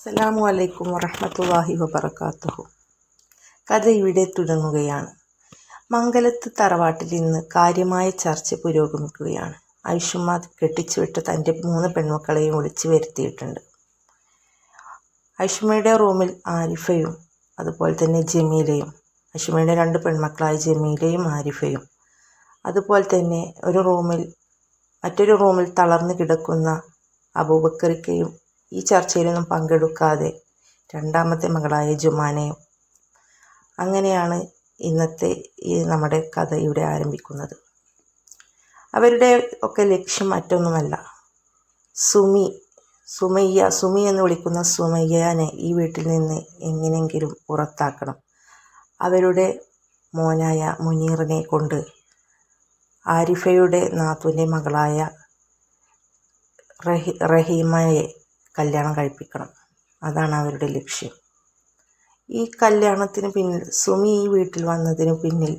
അസ്സലാമു അലൈക്കും വറഹ്മത്തുള്ളാഹി വബറകാതുഹു. കഥ ഇവിടെ തുടങ്ങുകയാണ്. മംഗലത്ത് തറവാട്ടിൽ ഇന്ന് കാര്യമായ ചർച്ച പുരോഗമിക്കുകയാണ്. ഐഷുമ്മ കെട്ടിച്ചുവിട്ട് തൻ്റെ 3 പെൺമക്കളെയും വിളിച്ചു വരുത്തിയിട്ടുണ്ട്. ഐഷുമ്മയുടെ റൂമിൽ ആരിഫയും അതുപോലെ തന്നെ ജമീലയും, ഐഷുമ്മയുടെ 2 പെൺമക്കളായ ജമീലയും ആരിഫയും, അതുപോലെ തന്നെ മറ്റൊരു റൂമിൽ തളർന്നു കിടക്കുന്ന അബൂബക്കറിക്കയും ഈ ചർച്ചയിലൊന്നും പങ്കെടുക്കാതെ രണ്ടാമത്തെ മകളായ ജുമാനയും. അങ്ങനെയാണ് ഇന്നത്തെ നമ്മുടെ കഥ ഇവിടെ ആരംഭിക്കുന്നത്. അവരുടെ ഒക്കെ ലക്ഷ്യം മറ്റൊന്നുമല്ല, സുമി എന്ന് വിളിക്കുന്ന സുമയ്യനെ ഈ വീട്ടിൽ നിന്ന് എങ്ങനെയെങ്കിലും പുറത്താക്കണം. അവരുടെ മോനായ മുനീറിനെ കൊണ്ട് ആരിഫയുടെ നാത്തൂൻ്റെ മകളായ റഹീമയെ കല്യാണം കഴിപ്പിക്കണം. അതാണ് അവരുടെ ലക്ഷ്യം. ഈ കല്യാണത്തിന് പിന്നിൽ, സുമി ഈ വീട്ടിൽ വന്നതിന് പിന്നിൽ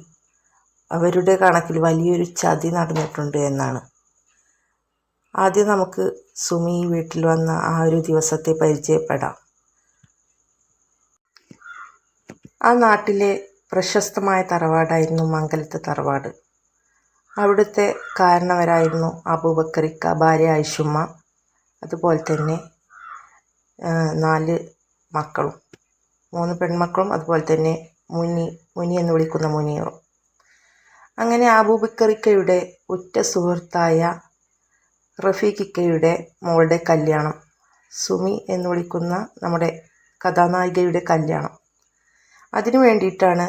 അവരുടെ കണക്കിൽ വലിയൊരു ചതി നടന്നിട്ടുണ്ട് എന്നാണ്. ആദ്യം നമുക്ക് സുമി ഈ വീട്ടിൽ വന്ന ആ ഒരു ദിവസത്തെ പരിചയപ്പെടാം. ആ നാട്ടിലെ പ്രശസ്തമായ തറവാടായിരുന്നു മംഗലത്തെ തറവാട്. അവിടുത്തെ കാരണവരായിരുന്നു അബൂബക്കറിക്ക, ഭാര്യ ഐഷുമ്മ, അതുപോലെ തന്നെ 4 മക്കളും, 3 പെൺമക്കളും, അതുപോലെ തന്നെ മുനി എന്ന് വിളിക്കുന്ന മുനീറും. അങ്ങനെ അബൂബക്കറിക്കയുടെ ഉറ്റ സുഹൃത്തായ റഫീഖിക്കയുടെ മോളുടെ കല്യാണം, സുമി എന്ന് വിളിക്കുന്ന നമ്മുടെ കഥാനായികയുടെ കല്യാണം, അതിനു വേണ്ടിയിട്ടാണ്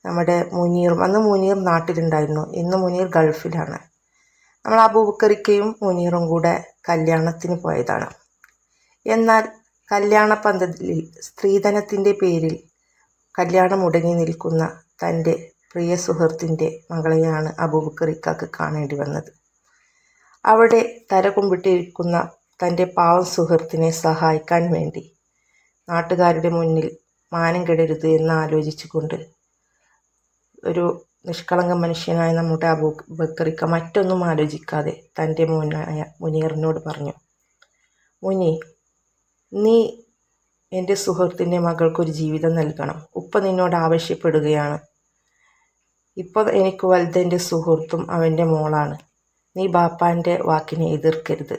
നമ്മുടെ മുനീറും, അന്ന് മുനീർ നാട്ടിലുണ്ടായിരുന്നു, ഇന്ന് മുനീർ ഗൾഫിലാണ്, നമ്മൾ അബൂബക്കറിക്കയും മുനീറും കൂടെ കല്യാണത്തിന് പോയതാണ്. എന്നാൽ കല്യാണ പന്തലിൽ സ്ത്രീധനത്തിൻ്റെ പേരിൽ കല്യാണം മുടങ്ങി നിൽക്കുന്ന തൻ്റെ പ്രിയ സുഹൃത്തിൻ്റെ മകളെയാണ് അബൂബക്കറിക്കാക്ക് കാണേണ്ടി വന്നത്. അവിടെ തലകുമ്പിട്ടിരിക്കുന്ന തൻ്റെ പാവം സുഹൃത്തിനെ സഹായിക്കാൻ വേണ്ടി നാട്ടുകാരുടെ മുന്നിൽ മാനം കെടരുത് എന്ന് ആലോചിച്ചുകൊണ്ട് ഒരു നിഷ്കളങ്ക മനുഷ്യനായ നമ്മുടെ അബൂബക്കറിക്ക മറ്റൊന്നും ആലോചിക്കാതെ തൻ്റെ മോനായ മുനീറിനോട് പറഞ്ഞു, മുനി, നീ എൻ്റെ സുഹൃത്തിൻ്റെ മകൾക്കൊരു ജീവിതം നൽകണം. ഉപ്പ നിന്നോട് ആവശ്യപ്പെടുകയാണ്. ഇപ്പോൾ എനിക്ക് വലുത് എൻ്റെ സുഹൃത്തും അവൻ്റെ മോളാണ്. നീ ബാപ്പാൻ്റെ വാക്കിനെ എതിർക്കരുത്.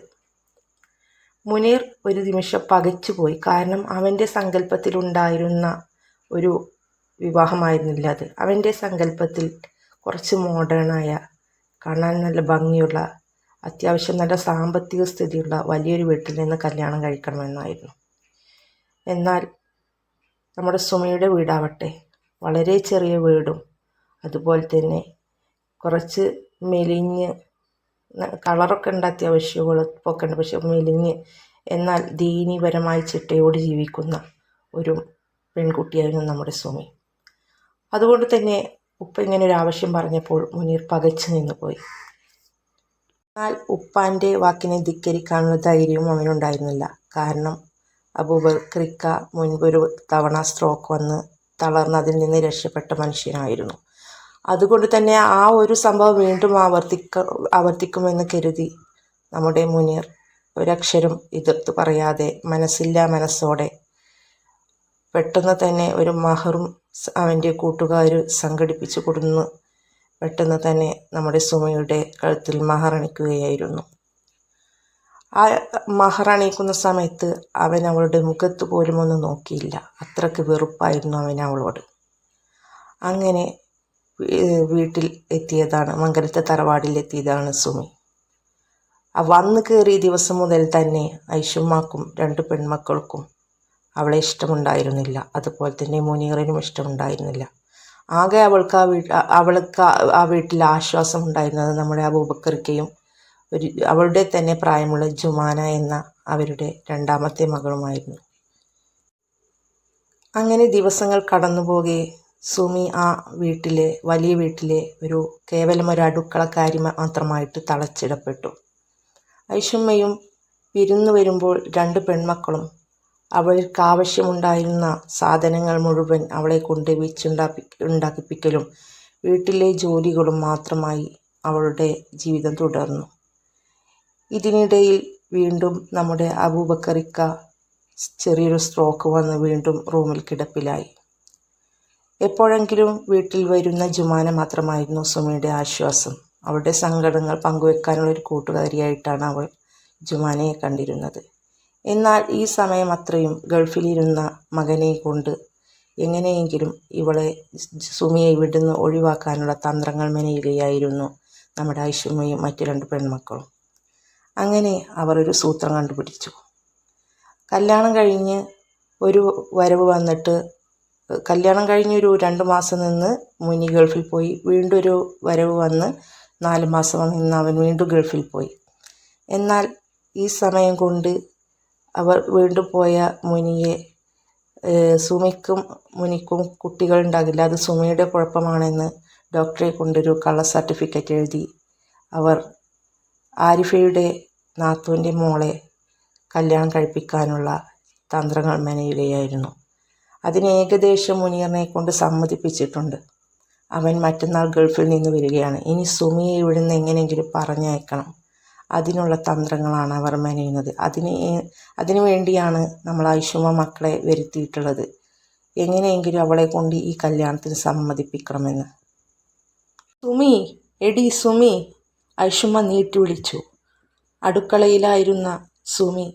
മുനീർ ഒരു നിമിഷം പകച്ചുപോയി. കാരണം അവൻ്റെ സങ്കല്പത്തിലുണ്ടായിരുന്ന ഒരു വിവാഹമായിരുന്നില്ല അത്. അവൻ്റെ സങ്കല്പത്തിൽ കുറച്ച് മോഡേണായ, കാണാൻ നല്ല ഭംഗിയുള്ള, അത്യാവശ്യം നല്ല സാമ്പത്തിക സ്ഥിതിയുള്ള വലിയൊരു വീട്ടിൽ നിന്ന് കല്യാണം കഴിക്കണമെന്നായിരുന്നു. എന്നാൽ നമ്മുടെ സുമയുടെ വീടാവട്ടെ വളരെ ചെറിയ വീടും, അതുപോലെ തന്നെ കുറച്ച് മെലിഞ്ഞ്, കളറൊക്കെ ഉണ്ട്, അത്യാവശ്യം വെളുപ്പൊക്കെ ഉണ്ട്, പക്ഷെ മെലിഞ്ഞ്, എന്നാൽ ദീനീപരമായി ചിട്ടയോട് ജീവിക്കുന്ന ഒരു പെൺകുട്ടിയായിരുന്നു നമ്മുടെ സുമി. അതുകൊണ്ട് തന്നെ ഉപ്പ ഇങ്ങനെ ഒരു ആവശ്യം പറഞ്ഞപ്പോൾ മുനീർ പകച്ചു നിന്നുപോയി. എന്നാൽ ഉപ്പാൻ്റെ വാക്കിനെ ധിക്കരിക്കാനുള്ള ധൈര്യവും അവനുണ്ടായിരുന്നില്ല. കാരണം അബൂബക്കറിക്ക മുൻപൊരു തവണ സ്ട്രോക്ക് വന്ന് തളർന്ന് അതിൽ നിന്ന് രക്ഷപ്പെട്ട മനുഷ്യനായിരുന്നു. അതുകൊണ്ട് തന്നെ ആ ഒരു സംഭവം വീണ്ടും ആവർത്തിക്കുമെന്ന് കരുതി നമ്മുടെ മുനീർ ഒരക്ഷരം എതിർത്ത് പറയാതെ മനസ്സോടെ പെട്ടെന്ന് തന്നെ ഒരു മഹറും അവൻ്റെ കൂട്ടുകാർ സംഘടിപ്പിച്ചു കൊടുന്ന് പെട്ടെന്ന് തന്നെ നമ്മുടെ സുമയുടെ കഴുത്തിൽ മഹറണിക്കുകയായിരുന്നു. ആ മഹറണിയിക്കുന്ന സമയത്ത് അവൻ അവളുടെ മുഖത്ത് പോലും ഒന്ന് നോക്കിയില്ല. അത്രയ്ക്ക് വെറുപ്പായിരുന്നു അവളോട്. അങ്ങനെ വീട്ടിൽ എത്തിയതാണ്, മംഗലത്തെ തറവാടിലെത്തിയതാണ് സുമി. വന്ന് കയറിയ ദിവസം മുതൽ തന്നെ ഐഷുമ്മാക്കും 2 പെൺമക്കൾക്കും അവളെ ഇഷ്ടമുണ്ടായിരുന്നില്ല. അതുപോലെ തന്നെ മുനീറിനും ഇഷ്ടമുണ്ടായിരുന്നില്ല. ആകെ അവൾക്ക് ആ വീട്ടിൽ ആശ്വാസം ഉണ്ടായിരുന്നത് നമ്മുടെ അബൂബക്കറിക്കയും അവളുടെ തന്നെ പ്രായമുള്ള ജുമാന എന്ന അവരുടെ 2ാമത്തെ മകളുമായിരുന്നു. അങ്ങനെ ദിവസങ്ങൾ കടന്നുപോകെ സുമി ആ വലിയ വീട്ടിലെ കേവലം ഒരു അടുക്കളക്കാരി മാത്രമായിട്ട് തളച്ചിടപ്പെട്ടു. ഐഷുമ്മയും വിരുന്നു വരുമ്പോൾ 2 പെൺമക്കളും അവൾക്ക് ആവശ്യമുണ്ടായിരുന്ന സാധനങ്ങൾ മുഴുവൻ അവളെ കൊണ്ട് ഉണ്ടാക്കിപ്പിക്കലും വീട്ടിലെ ജോലികളും മാത്രമായി അവളുടെ ജീവിതം തുടർന്നു. ഇതിനിടയിൽ വീണ്ടും നമ്മുടെ അബൂബക്കറിക്ക ചെറിയൊരു സ്ട്രോക്ക് വന്ന് വീണ്ടും റൂമിൽ കിടപ്പിലായി. എപ്പോഴെങ്കിലും വീട്ടിൽ വരുന്ന ജുമാന മാത്രമായിരുന്നു സുമിയുടെ ആശ്വാസം. അവളുടെ സങ്കടങ്ങൾ പങ്കുവെക്കാനുള്ള ഒരു കൂട്ടുകാരിയായിട്ടാണ് അവൾ ജുമാനയെ കണ്ടിരുന്നത്. എന്നാൽ ഈ സമയം അത്രയും ഗൾഫിലിരുന്ന മകനെ കൊണ്ട് എങ്ങനെയെങ്കിലും സുമിയെ ഇവിടുന്ന് ഒഴിവാക്കാനുള്ള തന്ത്രങ്ങൾ മെനയുകയായിരുന്നു നമ്മുടെ ഐഷുമ്മയും മറ്റു 2 പെൺമക്കളും. അങ്ങനെ അവർ ഒരു സൂത്രം കണ്ടുപിടിച്ചു. കല്യാണം കഴിഞ്ഞ് ഒരു വരവ് വന്നിട്ട് കല്യാണം കഴിഞ്ഞൊരു 2 മാസം നിന്ന് മുനി ഗൾഫിൽ പോയി. വീണ്ടും ഒരു വരവ് വന്ന് 4 മാസം നിന്ന് അവൻ വീണ്ടും ഗൾഫിൽ പോയി. എന്നാൽ ഈ സമയം കൊണ്ട് അവർ വീണ്ടും പോയ മുനിയെ സുമിക്കും മുനിക്കും കുട്ടികളുണ്ടാകില്ല, അത് സുമിയുടെ കുഴപ്പമാണെന്ന് ഡോക്ടറെ കൊണ്ടൊരു കള്ള സർട്ടിഫിക്കറ്റ് എഴുതി അവർ ആരിഫയുടെ നാത്തൂൻ്റെ മോളെ കല്യാണം കഴിപ്പിക്കാനുള്ള തന്ത്രങ്ങൾ മെനയുകയായിരുന്നു. അതിന് ഏകദേശം മുനീറിനെ കൊണ്ട് സമ്മതിപ്പിച്ചിട്ടുണ്ട്. അവൻ മറ്റന്നാൾ ഗൾഫിൽ നിന്ന് വരികയാണ്. ഇനി സുമിയെ ഇവിടുന്ന് എങ്ങനെയെങ്കിലും പറഞ്ഞയക്കണം. അതിനുള്ള തന്ത്രങ്ങളാണ് അവർ മെനയുന്നത്. അതിനു വേണ്ടിയാണ് നമ്മൾ ഐഷുമ്മ മക്കളെ വരുത്തിയിട്ടുള്ളത്. എങ്ങനെയെങ്കിലും അവളെ കൊണ്ട് ഈ കല്യാണത്തിന് സമ്മതിപ്പിക്കണമെന്ന്. സുമി, എടി സുമി, ഐഷുമ്മ നീട്ടി വിളിച്ചു. അടുക്കളയിലായിരുന്ന സുമി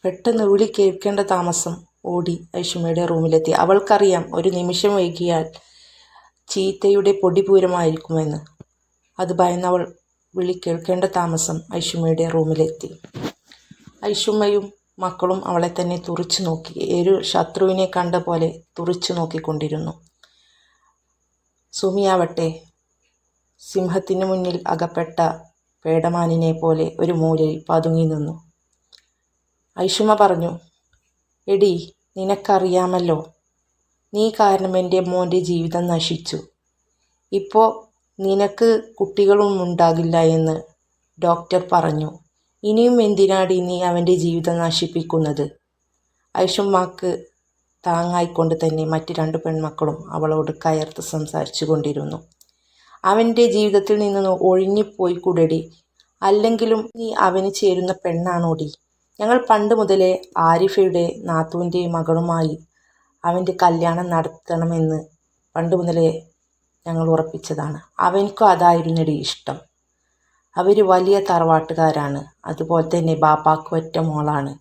പെട്ടെന്ന് വിളി കേൾക്കേണ്ട താമസം ഓടി ഐഷുമ്മയുടെ റൂമിലെത്തി. അവൾക്കറിയാം ഒരു നിമിഷം വൈകിയാൽ ചീത്തയുടെ പൊടിപൂരമായിരിക്കുമെന്ന്. അത് ഭയന്നവൾ വിളി കേൾക്കേണ്ട താമസം ഐഷുമ്മയുടെ റൂമിലെത്തി. ഐഷുമ്മയും മക്കളും അവളെ തന്നെ തുറിച്ചു നോക്കി. ഒരു ശത്രുവിനെ കണ്ട പോലെ തുറിച്ചു നോക്കിക്കൊണ്ടിരുന്നു. സുമിയാവട്ടെ സിംഹത്തിനു മുന്നിൽ അകപ്പെട്ട പേടമാനിനെ പോലെ ഒരു മൂലയിൽ പതുങ്ങി നിന്നു. ഐഷുമ്മ പറഞ്ഞു, എടി, നിനക്കറിയാമല്ലോ, നീ കാരണം എൻ്റെ മോൻ്റെ ജീവിതം നശിച്ചു. ഇപ്പോൾ നിനക്ക് കുട്ടികളും ഉണ്ടാകില്ല എന്ന് ഡോക്ടർ പറഞ്ഞു. ഇനിയും എന്തിനാടി നീ അവൻ്റെ ജീവിതം നശിപ്പിക്കുന്നത്? ഐഷുമ്മക്ക് താങ്ങായിക്കൊണ്ട് തന്നെ മറ്റ് 2 പെൺമക്കളും അവളോട് കയർത്ത് സംസാരിച്ചു കൊണ്ടിരുന്നു. അവൻ്റെ ജീവിതത്തിൽ നിന്ന് ഒഴിഞ്ഞുപോയി കൂടെടി, അല്ലെങ്കിലും നീ അവന് ചേരുന്ന പെണ്ണാണോടി? ഞങ്ങൾ പണ്ട് മുതലേ ആരിഫയുടെ നാത്തൂൻ്റെ മകളുമായി അവൻ്റെ കല്യാണം നടത്തണമെന്ന് പണ്ട് മുതലേ ഞങ്ങൾ ഉറപ്പിച്ചതാണ്. അവൻക്കും അതായിരുന്നെടി ഇഷ്ടം. അവർ വലിയ തറവാട്ടുകാരാണ്. അതുപോലെ തന്നെ ബാപ്പാക്ക് ഒറ്റ മോളാണ്.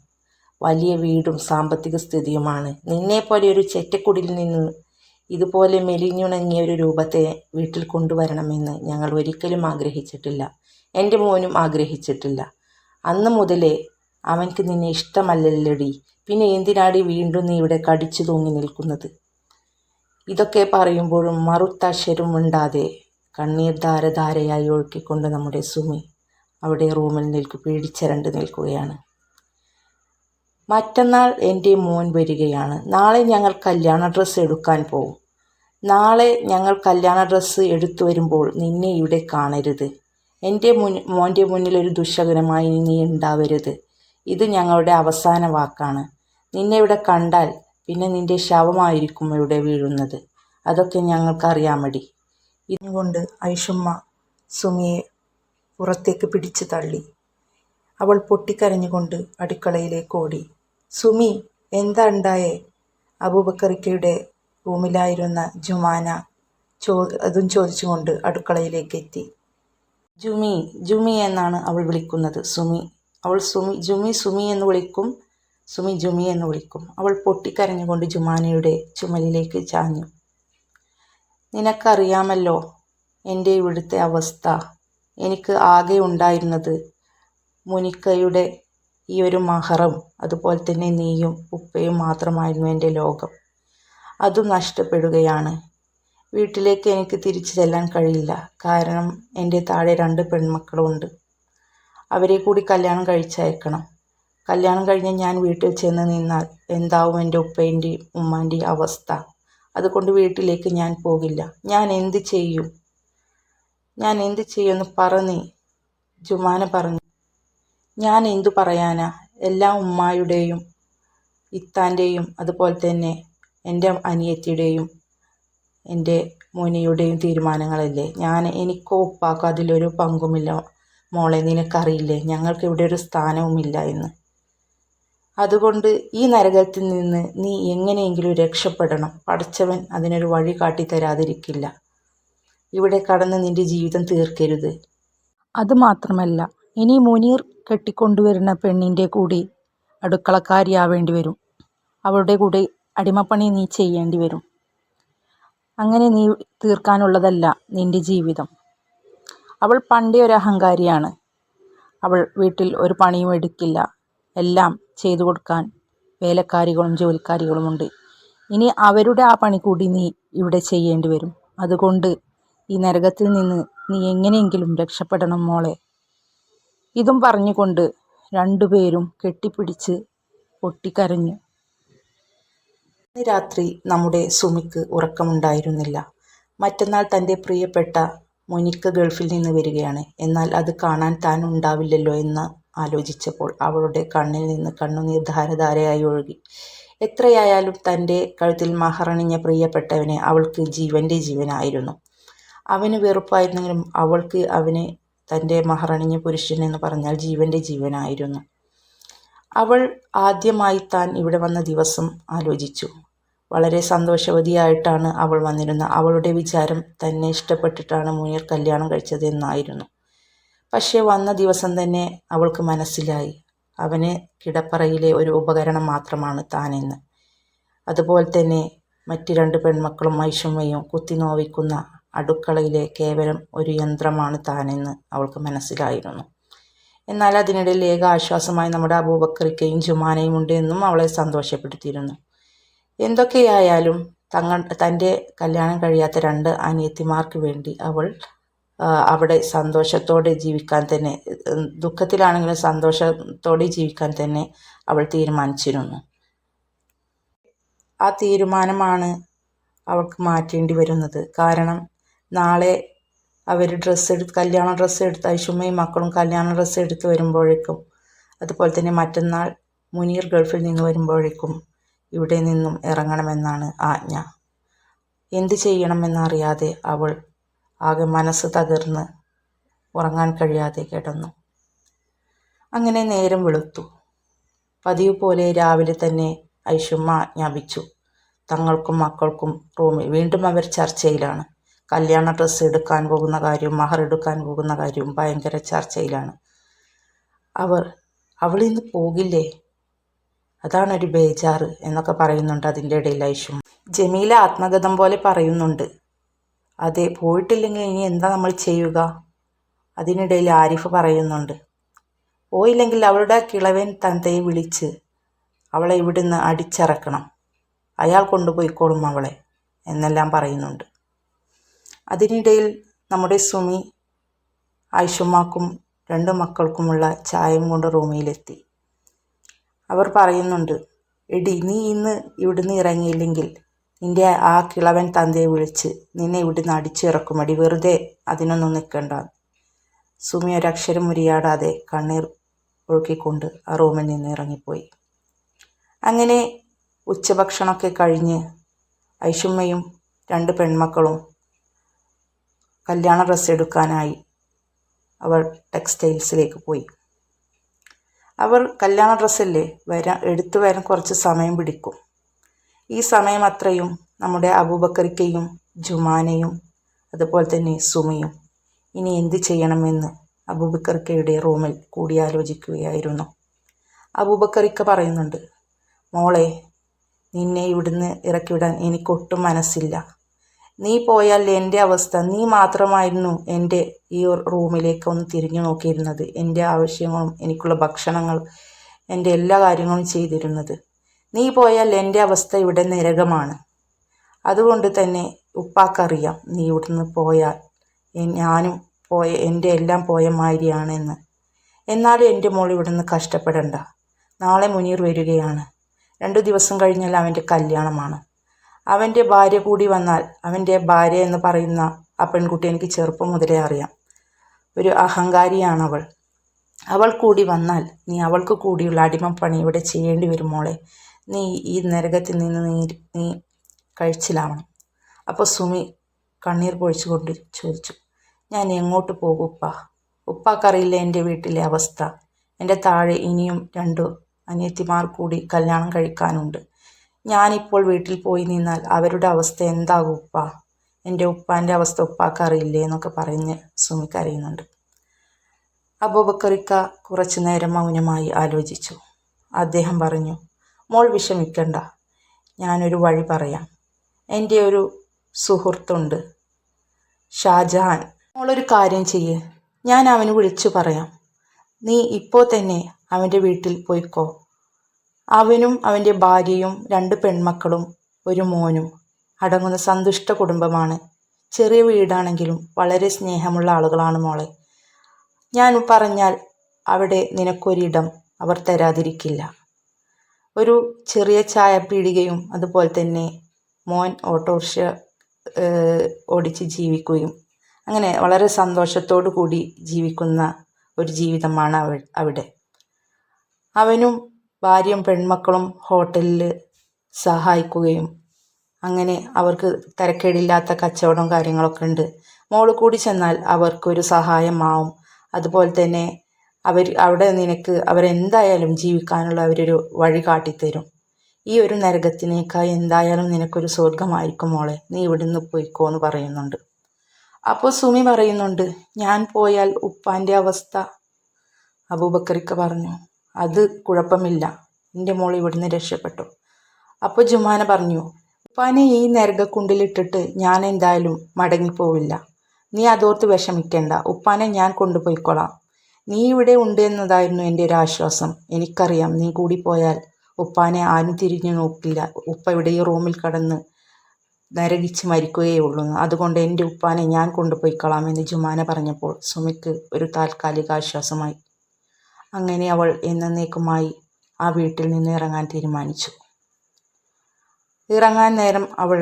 വലിയ വീടും സാമ്പത്തിക സ്ഥിതിയുമാണ്. നിന്നെപ്പോലെ ഒരു ചെറ്റക്കുടിൽ നിന്ന് ഇതുപോലെ മെലിഞ്ഞുണങ്ങിയ ഒരു രൂപത്തെ വീട്ടിൽ കൊണ്ടുവരണമെന്ന് ഞങ്ങൾ ഒരിക്കലും ആഗ്രഹിച്ചിട്ടില്ല. എൻ്റെ മോനും ആഗ്രഹിച്ചിട്ടില്ല. അന്ന് മുതലേ അവൻക്ക് നിന്നെ ഇഷ്ടമല്ലല്ലോടി. പിന്നെ എന്തിനാടി വീണ്ടും നീ ഇവിടെ കടിച്ചു തൂങ്ങി നിൽക്കുന്നത്? ഇതൊക്കെ പറയുമ്പോഴും മറുത്തക്ഷരം മിണ്ടാതെ കണ്ണീർ ധാരധാരയായി ഒഴുക്കിക്കൊണ്ട് നമ്മുടെ സുമി അവിടെ റൂമിൽ പേടിച്ചരണ്ട് നിൽക്കുകയാണ്. മറ്റന്നാൾ എൻ്റെ മോൻ വരികയാണ്. നാളെ ഞങ്ങൾ കല്യാണ ഡ്രസ്സ് എടുക്കാൻ പോകും. നാളെ ഞങ്ങൾ കല്യാണ ഡ്രസ്സ് എടുത്തു വരുമ്പോൾ നിന്നെ ഇവിടെ കാണരുത്. എൻ്റെ മോൻ്റെ മുന്നിൽ ഒരു ദുശകനമായി നീ ഉണ്ടാവരുത്. ഇത് ഞങ്ങളുടെ അവസാന വാക്കാണ്. നിന്നെ ഇവിടെ കണ്ടാൽ പിന്നെ നിന്റെ ശവമായിരിക്കും ഇവിടെ വീഴുന്നത്. അതൊക്കെ ഞങ്ങൾക്കറിയാമടി. ഇതുകൊണ്ട് ഐഷുമ്മ സുമിയെ പുറത്തേക്ക് പിടിച്ചു തള്ളി. അവൾ പൊട്ടിക്കരഞ്ഞുകൊണ്ട് അടുക്കളയിലേക്ക് ഓടി. സുമി, എന്താ ഉണ്ടായേ? അബൂബക്കറിക്കയുടെ റൂമിലായിരുന്ന ജുമാന അതും ചോദിച്ചുകൊണ്ട് അടുക്കളയിലേക്ക് എത്തി. ജുമി, ജുമി എന്നാണ് അവൾ വിളിക്കുന്നത്. അവൾ ജുമി എന്ന് വിളിക്കും. സുമി ജുമി എന്ന് വിളിക്കും. അവൾ പൊട്ടിക്കരഞ്ഞുകൊണ്ട് ജുമാനയുടെ ചുമലിലേക്ക് ചാഞ്ഞു. നിനക്കറിയാമല്ലോ എൻ്റെ ഇവിടുത്തെ അവസ്ഥ. എനിക്ക് ആകെ ഉണ്ടായിരുന്നത് മുനിക്കയുടെ ഈ ഒരു മഹറും അതുപോലെ തന്നെ നീയും ഉപ്പയും മാത്രമായിരുന്നു എൻ്റെ ലോകം. അതും നഷ്ടപ്പെടുകയാണ്. വീട്ടിലേക്ക് എനിക്ക് തിരിച്ചു ചെല്ലാൻ കഴിയില്ല. കാരണം എൻ്റെ താഴെ 2 പെൺമക്കളുണ്ട്. അവരെ കൂടി കല്യാണം കഴിച്ചയക്കണം. കല്യാണം കഴിഞ്ഞ് ഞാൻ വീട്ടിൽ ചെന്ന് നിന്നാൽ എന്താവും എൻ്റെ ഉപ്പേൻ്റെയും ഉമ്മാൻ്റെയും അവസ്ഥ? അതുകൊണ്ട് വീട്ടിലേക്ക് ഞാൻ പോകില്ല. ഞാൻ എന്ത് ചെയ്യുമെന്ന് പറഞ്ഞ് ജുമാന പറഞ്ഞു. ഞാൻ എന്തു പറയാനാ? എല്ലാം ഉമ്മായുടെയും ഇത്താൻ്റെയും അതുപോലെ തന്നെ എൻ്റെ അനിയത്തിയുടെയും എൻ്റെ മുനിയുടെയും തീരുമാനങ്ങളല്ലേ. എനിക്കോ ഉപ്പാക്കോ അതിലൊരു പങ്കുമില്ല മോളെ. നിനക്കറിയില്ലേ ഞങ്ങൾക്ക് ഇവിടെ ഒരു സ്ഥാനവുമില്ല എന്ന്. അതുകൊണ്ട് ഈ നരകത്തിൽ നിന്ന് നീ എങ്ങനെയെങ്കിലും രക്ഷപ്പെടണം. പടച്ചവൻ അതിനൊരു വഴി കാട്ടിത്തരാതിരിക്കില്ല. ഇവിടെ കടന്ന് നിന്റെ ജീവിതം തീർക്കരുത്. അതുമാത്രമല്ല, ഇനി മുനീർ കെട്ടിക്കൊണ്ടുവരുന്ന പെണ്ണിൻ്റെ കൂടി അടുക്കളക്കാരിയാവേണ്ടി വരും. അവളുടെ കൂടെ അടിമപ്പണി നീ ചെയ്യേണ്ടി വരും. അങ്ങനെ നീ തീർക്കാനുള്ളതല്ല നിന്റെ ജീവിതം. അവൾ പണ്ടേ ഒരു അഹങ്കാരിയാണ്. അവൾ വീട്ടിൽ ഒരു പണിയും എടുക്കില്ല. എല്ലാം ചെയ്തു കൊടുക്കാൻ വേലക്കാരികളും ജോലിക്കാരികളുമുണ്ട്. ഇനി അവരുടെ ആ പണി കൂടി നീ ഇവിടെ ചെയ്യേണ്ടി വരും. അതുകൊണ്ട് ഈ നരകത്തിൽ നിന്ന് നീ എങ്ങനെയെങ്കിലും രക്ഷപ്പെടണം മോളെ. ഇതും പറഞ്ഞുകൊണ്ട് രണ്ടുപേരും കെട്ടിപ്പിടിച്ച് പൊട്ടിക്കരഞ്ഞു. ഇന്ന് രാത്രി നമ്മുടെ സുമിക്ക് ഉറക്കമുണ്ടായിരുന്നില്ല. മറ്റന്നാൾ തൻ്റെ പ്രിയപ്പെട്ട മുനിക്ക് ഗൾഫിൽ നിന്ന് വരികയാണ്. എന്നാൽ അത് കാണാൻ താൻ ഉണ്ടാവില്ലല്ലോ എന്ന് ആലോചിച്ചപ്പോൾ അവളുടെ കണ്ണിൽ നിന്ന് കണ്ണുനീർ ധാരധാരയായി ഒഴുകി. എത്രയായാലും തൻ്റെ കഴുത്തിൽ മഹറണിഞ്ഞ പ്രിയപ്പെട്ടവനെ അവൾക്ക് ജീവൻ്റെ ജീവനായിരുന്നു. അവന് വെറുപ്പായിരുന്നെങ്കിലും അവൾക്ക് അവന് തൻ്റെ മഹറണിഞ്ഞ പുരുഷൻ എന്ന് പറഞ്ഞാൽ ജീവൻ്റെ ജീവനായിരുന്നു. അവൾ ആദ്യമായി താൻ ഇവിടെ വന്ന ദിവസം ആലോചിച്ചു. വളരെ സന്തോഷവതിയായിട്ടാണ് അവൾ വന്നിരുന്നത്. അവളുടെ വിചാരം തന്നെ ഇഷ്ടപ്പെട്ടിട്ടാണ് മുനീർ കല്യാണം കഴിച്ചത് എന്നായിരുന്നു. പക്ഷേ വന്ന ദിവസം തന്നെ അവൾക്ക് മനസ്സിലായി അവന് കിടപ്പറയിലെ ഒരു ഉപകരണം മാത്രമാണ് താനെന്ന്. അതുപോലെ തന്നെ മറ്റ് 2 പെൺമക്കളും ഐഷുമ്മയും കുത്തിനോവിക്കുന്ന അടുക്കളയിലെ കേവലം ഒരു യന്ത്രമാണ് താനെന്ന് അവൾക്ക് മനസ്സിലായിരുന്നു. എന്നാൽ അതിനിടയിൽ ഏക ആശ്വാസമായി നമ്മുടെ അബൂബക്കറിക്കയും ജുമാനയും ഉണ്ട് എന്നും അവളെ സന്തോഷപ്പെടുത്തിയിരുന്നു. എന്തൊക്കെയായാലും തൻ്റെ കല്യാണം കഴിയാത്ത 2 അനിയത്തിമാർക്ക് വേണ്ടി അവൾ അവിടെ സന്തോഷത്തോടെ ജീവിക്കാൻ തന്നെ, ദുഃഖത്തിലാണെങ്കിലും സന്തോഷത്തോടെ ജീവിക്കാൻ തന്നെ അവൾ തീരുമാനിച്ചിരുന്നു. ആ തീരുമാനമാണ് അവൾക്ക് മാറ്റേണ്ടി വരുന്നത്. കാരണം നാളെ അവർ കല്യാണ ഡ്രസ്സ് എടുത്ത് ഐഷുമ്മയും മക്കളും കല്യാണ ഡ്രസ്സ് എടുത്ത് വരുമ്പോഴേക്കും, അതുപോലെ തന്നെ മറ്റന്നാൾ മുനീർ ഗൾഫിൽ നിന്ന് വരുമ്പോഴേക്കും ഇവിടെ നിന്നും ഇറങ്ങണമെന്നാണ് ആജ്ഞ. എന്ത് ചെയ്യണമെന്നറിയാതെ അവൾ ആകെ മനസ്സ് തകർന്ന് ഉറങ്ങാൻ കഴിയാതെ കിടന്നു. അങ്ങനെ നേരം വെളുത്തു. പതിവ് പോലെ രാവിലെ തന്നെ ഐഷുമ്മ ആജ്ഞാപിച്ചു. തങ്ങൾക്കും മക്കൾക്കും റൂമിൽ വീണ്ടും അവർ ചർച്ചയിലാണ്. കല്യാണ ഡ്രസ്സ് എടുക്കാൻ പോകുന്ന കാര്യവും മഹർ എടുക്കാൻ പോകുന്ന കാര്യവും ഭയങ്കര ചർച്ചയിലാണ്. അവളിന്ന് പോകില്ലേ, അതാണൊരു ബേജാറ് എന്നൊക്കെ പറയുന്നുണ്ട്. അതിൻ്റെ ഇടയിൽ ഐഷുമ്മ ജമീല ആത്മഗതം പോലെ പറയുന്നുണ്ട്, അതെ പോയിട്ടില്ലെങ്കിൽ ഇനി എന്താ നമ്മൾ ചെയ്യുക. അതിനിടയിൽ ആരിഫ് പറയുന്നുണ്ട്, പോയില്ലെങ്കിൽ അവളുടെ കിളവൻ തന്തയെ വിളിച്ച് അവളെ ഇവിടുന്ന് അടിച്ചിറക്കണം, അയാൾ കൊണ്ടുപോയിക്കോളും അവളെ എന്നെല്ലാം പറയുന്നുണ്ട്. അതിനിടയിൽ നമ്മുടെ സുമി ഐഷുമ്മാക്കും 2 മക്കൾക്കുമുള്ള ചായയും കൊണ്ട് റൂമിലെത്തി. അവർ പറയുന്നുണ്ട്, എടി നീ ഇന്ന് ഇവിടുന്ന് ഇറങ്ങിയില്ലെങ്കിൽ നിൻ്റെ ആ കിളവൻ തന്തയെ വിളിച്ച് നിന്നെ ഇവിടുന്ന് അടിച്ചിറക്കുമടി, വെറുതെ അതിനൊന്നും നിൽക്കണ്ട. സുമി ഒരക്ഷരം ഉരിയാടാതെ കണ്ണീർ ഒഴുക്കിക്കൊണ്ട് ആ റൂമിൽ നിന്ന് ഇറങ്ങിപ്പോയി. അങ്ങനെ ഉച്ചഭക്ഷണമൊക്കെ കഴിഞ്ഞ് ഐഷുമ്മയും 2 പെൺമക്കളും കല്യാണ ഡ്രസ്സ് എടുക്കാനായി അവർ ടെക്സ്റ്റൈൽസിലേക്ക് പോയി. അവർ കല്യാണ ഡ്രസ്സല്ലേ എടുത്തു വരാൻ കുറച്ച് സമയം പിടിക്കും. ഈ സമയം അത്രയും നമ്മുടെ അബൂബക്കറിക്കയും ജുമാനയും അതുപോലെ തന്നെ സുമിയും ഇനി എന്ത് ചെയ്യണമെന്ന് അബൂബക്കറിക്കയുടെ റൂമിൽ കൂടിയാലോചിക്കുകയായിരുന്നു. അബൂബക്കറിക്ക പറയുന്നുണ്ട്, മോളെ നിന്നെ ഇവിടുന്ന് ഇറക്കിവിടാൻ എനിക്കൊട്ടും മനസ്സില്ല. നീ പോയാൽ എൻ്റെ അവസ്ഥ, നീ മാത്രമായിരുന്നു എൻ്റെ ഈ റൂമിലേക്ക് ഒന്ന് തിരിഞ്ഞു നോക്കിയിരുന്നത്, എൻ്റെ ആവശ്യങ്ങളും എനിക്കുള്ള ഭക്ഷണങ്ങൾ, എൻ്റെ എല്ലാ കാര്യങ്ങളും ചെയ്തിരുന്നത്. നീ പോയാൽ എൻ്റെ അവസ്ഥ ഇവിടെ നരകമാണ്. അതുകൊണ്ട് തന്നെ ഉപ്പാക്കറിയാം നീ ഇവിടുന്ന് പോയാൽ ഞാനും എൻ്റെ എല്ലാം പോയ മാതിരിയാണെന്ന്. എന്നാലും എൻ്റെ മോൾ ഇവിടുന്ന് കഷ്ടപ്പെടണ്ട. നാളെ മുനീർ വരികയാണ്. 2 ദിവസം കഴിഞ്ഞാൽ അവൻ്റെ കല്യാണമാണ്. അവൻ്റെ ഭാര്യ കൂടി വന്നാൽ, അവൻ്റെ ഭാര്യ എന്ന് പറയുന്ന ആ പെൺകുട്ടി എനിക്ക് ചെറുപ്പം മുതലേ അറിയാം, ഒരു അഹങ്കാരിയാണവൾ. അവൾ കൂടി വന്നാൽ നീ അവൾക്ക് കൂടിയുള്ള അടിമപ്പണി ഇവിടെ ചെയ്യേണ്ടി വരും മോളെ. നീ ഈ നരകത്തിൽ നിന്ന് നീ കഴിച്ചിലാവണം. അപ്പോൾ സുമി കണ്ണീർ പൊഴിച്ചുകൊണ്ട് ചോദിച്ചു, ഞാൻ എങ്ങോട്ട് പോകും ഉപ്പാ? ഉപ്പാക്കറിയില്ല എൻ്റെ വീട്ടിലെ അവസ്ഥ. എൻ്റെ താഴെ ഇനിയും 2 അനിയത്തിമാർ കൂടി കല്യാണം കഴിക്കാനുണ്ട്. ഞാനിപ്പോൾ വീട്ടിൽ പോയി നിന്നാൽ അവരുടെ അവസ്ഥ എന്താകും ഉപ്പ? എൻ്റെ ഉപ്പാൻ്റെ അവസ്ഥ ഉപ്പാക്കറിയില്ലേ എന്നൊക്കെ പറഞ്ഞ് സുമി കരയുന്നുണ്ട്. അബൂബക്കറിക്ക കുറച്ചു നേരം മൗനമായി ആലോചിച്ചു. അദ്ദേഹം പറഞ്ഞു, മോൾ വിഷമിക്കണ്ട, ഞാനൊരു വഴി പറയാം. എൻ്റെ ഒരു സുഹൃത്തുണ്ട്, ഷാജഹാൻ. മോളൊരു കാര്യം ചെയ്യ്, ഞാൻ അവന് വിളിച്ചു പറയാം. നീ ഇപ്പോൾ തന്നെ അവൻ്റെ വീട്ടിൽ പോയിക്കോ. അവനും അവൻ്റെ ഭാര്യയും 2 പെൺമക്കളും 1 മോനും അടങ്ങുന്ന സന്തുഷ്ട കുടുംബമാണ്. ചെറിയ വീടാണെങ്കിലും വളരെ സ്നേഹമുള്ള ആളുകളാണ് മോളെ. ഞാൻ പറഞ്ഞാൽ അവിടെ നിനക്കൊരിടം അവർ തരാതിരിക്കില്ല. ഒരു ചെറിയ ചായപ്പീടികയും അതുപോലെ തന്നെ മോൻ ഓട്ടോറിക്ഷ ഓടിച്ച് ജീവിക്കുകയും അങ്ങനെ വളരെ സന്തോഷത്തോടു കൂടി ജീവിക്കുന്ന ഒരു ജീവിതമാണ് അവിടെ. അവനും ഭാര്യയും പെൺമക്കളും ഹോട്ടലിൽ സഹായിക്കുകയും അങ്ങനെ അവർക്ക് തരക്കേടില്ലാത്ത കച്ചവടവും കാര്യങ്ങളൊക്കെ ഉണ്ട്. മോള് കൂടി ചെന്നാൽ അവർക്കൊരു സഹായമാവും. അതുപോലെ തന്നെ അവിടെ നിനക്ക് അവരെന്തായാലും ജീവിക്കാനുള്ള അവരൊരു വഴി കാട്ടിത്തരും. ഈ ഒരു നരകത്തിനേക്കാൾ എന്തായാലും നിനക്കൊരു സ്വർഗമായിരിക്കും മോളെ, നീ ഇവിടുന്ന് പോയിക്കോ എന്ന് പറയുന്നുണ്ട്. അപ്പോൾ സുമി പറയുന്നുണ്ട്, ഞാൻ പോയാൽ ഉപ്പാൻ്റെ അവസ്ഥ? അബൂബക്കറിക്ക പറഞ്ഞു, അത് കുഴപ്പമില്ല, എൻ്റെ മോൾ ഇവിടുന്ന് രക്ഷപ്പെട്ടു. അപ്പോൾ ജുമാന പറഞ്ഞു, ഉപ്പാനെ ഈ നരകക്കുണ്ടിലിട്ടിട്ട് ഞാൻ എന്തായാലും മടങ്ങിപ്പോവില്ല. നീ അതോർത്ത് വിഷമിക്കേണ്ട, ഉപ്പാനെ ഞാൻ കൊണ്ടുപോയിക്കൊള്ളാം. നീ ഇവിടെ ഉണ്ട് എന്നതായിരുന്നു എൻ്റെ ഒരു ആശ്വാസം. എനിക്കറിയാം നീ കൂടി പോയാൽ ഉപ്പാനെ ആരും തിരിഞ്ഞു നോക്കില്ല. ഉപ്പ ഇവിടെ ഈ റൂമിൽ കടന്ന് നരകിച്ച് മരിക്കുകയേ ഉള്ളൂ. അതുകൊണ്ട് എൻ്റെ ഉപ്പാനെ ഞാൻ കൊണ്ടുപോയിക്കൊള്ളാം എന്ന് ജുമാന പറഞ്ഞപ്പോൾ സുമിക്ക് ഒരു താൽക്കാലിക ആശ്വാസമായി. അങ്ങനെ അവൾ എന്നേക്കുമായി ആ വീട്ടിൽ നിന്ന് ഇറങ്ങാൻ തീരുമാനിച്ചു. ഇറങ്ങാൻ നേരം അവൾ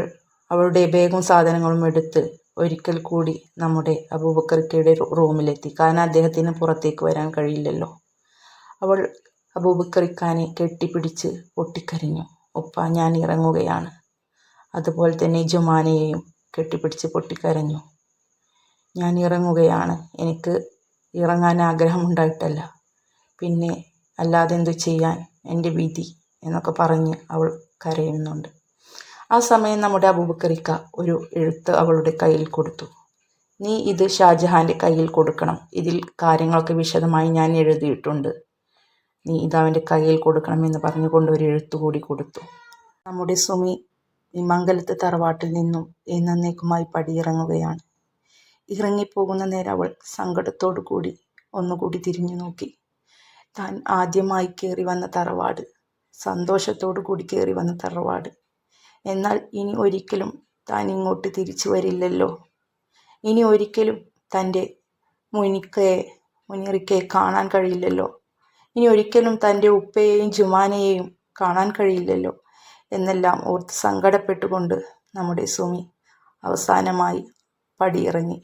അവളുടെ ബാഗും സാധനങ്ങളും എടുത്ത് ഒരിക്കൽ കൂടി നമ്മുടെ അബൂബക്കറിക്കയുടെ റൂമിലെത്തി. കാരണം അദ്ദേഹത്തിന് പുറത്തേക്ക് വരാൻ കഴിയില്ലല്ലോ. അവൾ അബൂബക്കറിക്കാനെ കെട്ടിപ്പിടിച്ച് പൊട്ടിക്കരഞ്ഞു, ഉപ്പ ഞാൻ ഇറങ്ങുകയാണ്. അതുപോലെ തന്നെ ജുമാനയെയും കെട്ടിപ്പിടിച്ച് പൊട്ടിക്കരഞ്ഞു, ഞാൻ ഇറങ്ങുകയാണ്, എനിക്ക് ഇറങ്ങാൻ ആഗ്രഹമുണ്ടായിട്ടല്ല, പിന്നെ അല്ലാതെ എന്തു ചെയ്യാൻ, എൻ്റെ വിധി എന്നൊക്കെ പറഞ്ഞ് അവൾ കരയുന്നുണ്ട്. ആ സമയം നമ്മുടെ അബൂബക്കറിക്ക ഒരു എഴുത്ത് അവളുടെ കയ്യിൽ കൊടുത്തു. നീ ഇത് ഷാജഹാൻ്റെ കയ്യിൽ കൊടുക്കണം, ഇതിൽ കാര്യങ്ങളൊക്കെ വിശദമായി ഞാൻ എഴുതിയിട്ടുണ്ട്, നീ ഇതവൻ്റെ കയ്യിൽ കൊടുക്കണം എന്ന് പറഞ്ഞുകൊണ്ട് ഒരു എഴുത്തു കൂടി കൊടുത്തു. നമ്മുടെ സുമി ഈ മംഗലത്തെ തറവാട്ടിൽ നിന്നും എന്നേക്കുമായി പടിയിറങ്ങുകയാണ്. ഇറങ്ങിപ്പോകുന്ന നേരം അവൾ സങ്കടത്തോടു കൂടി ഒന്നുകൂടി തിരിഞ്ഞു നോക്കി. താൻ ആദ്യമായി കയറി വന്ന തറവാട്, സന്തോഷത്തോടു കൂടി കയറി വന്ന തറവാട്. എന്നാൽ ഇനി ഒരിക്കലും താൻ ഇങ്ങോട്ട് തിരിച്ചു വരില്ലല്ലോ. ഇനി ഒരിക്കലും തൻ്റെ മുനിറിക്കയെ കാണാൻ കഴിയില്ലല്ലോ. ഇനി ഒരിക്കലും തൻ്റെ ഉപ്പയെയും ജുമാനയെയും കാണാൻ കഴിയില്ലല്ലോ എന്നെല്ലാം ഓർത്ത് സങ്കടപ്പെട്ടുകൊണ്ട് നമ്മുടെ സുമി അവസാനമായി പടിയിറങ്ങി.